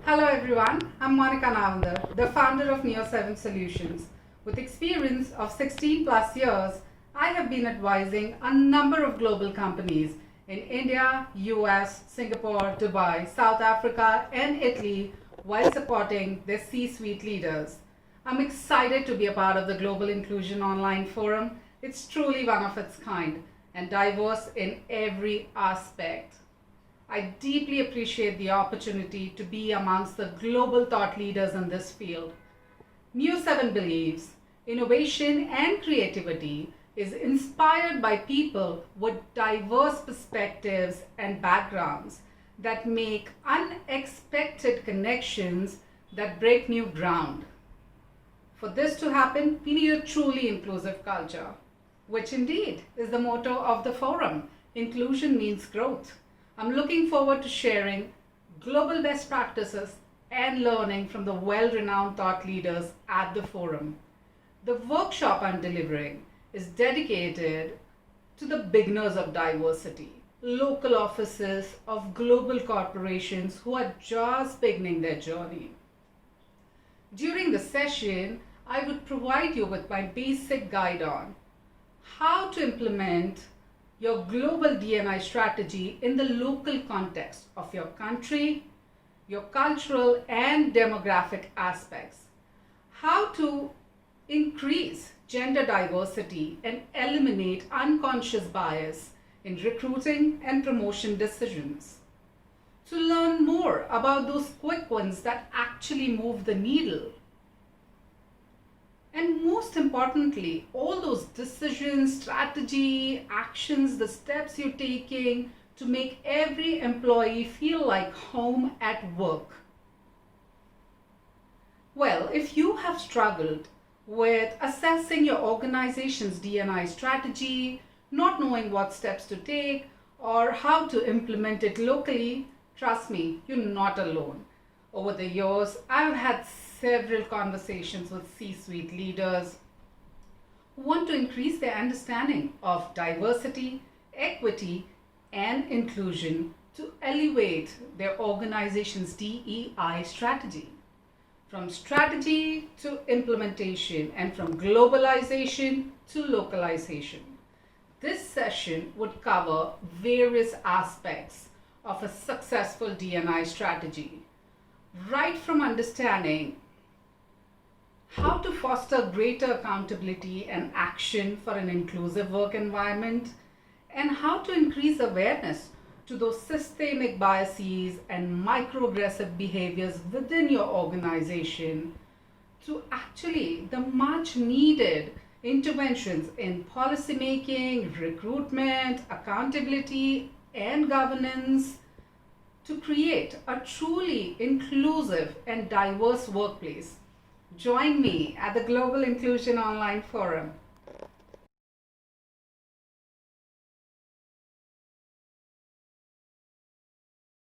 Hello everyone, I'm Monika Navandar, the founder of Neo7 Solutions. With experience of 16 plus years, I have been advising a number of global companies in India, US, Singapore, Dubai, South Africa and Italy while supporting their C-suite leaders. I'm excited to be a part of the Global Inclusion Online Forum. It's truly one of its kind and diverse in every aspect. I deeply appreciate the opportunity to be amongst the global thought leaders in this field. Neo7 believes innovation and creativity is inspired by people with diverse perspectives and backgrounds that make unexpected connections that break new ground. For this to happen, we need a truly inclusive culture, which indeed is the motto of the forum. Inclusion means growth. I'm looking forward to sharing global best practices and learning from the well-renowned thought leaders at the forum. The workshop I'm delivering is dedicated to the beginners of diversity, local offices of global corporations who are just beginning their journey. During the session, I would provide you with my basic guide on how to implement your global D&I strategy in the local context of your country, your cultural and demographic aspects, how to increase gender diversity and eliminate unconscious bias in recruiting and promotion decisions, to learn more about those quick wins that actually move the needle. And most importantly, all those decisions, strategy, actions, the steps you're taking to make every employee feel like home at work. Well, if you have struggled with assessing your organization's D&I strategy, not knowing what steps to take or how to implement it locally, trust me, you're not alone. Over the years, I've had several conversations with C-suite leaders who want to increase their understanding of diversity, equity, and inclusion to elevate their organization's DEI strategy. From strategy to implementation and from globalization to localization. This session would cover various aspects of a successful D&I strategy, right from understanding how to foster greater accountability and action for an inclusive work environment, and how to increase awareness to those systemic biases and microaggressive behaviors within your organization, to actually the much needed interventions in policy making, recruitment, accountability, and governance to create a truly inclusive and diverse workplace. Join me at the Global Inclusion Online Forum.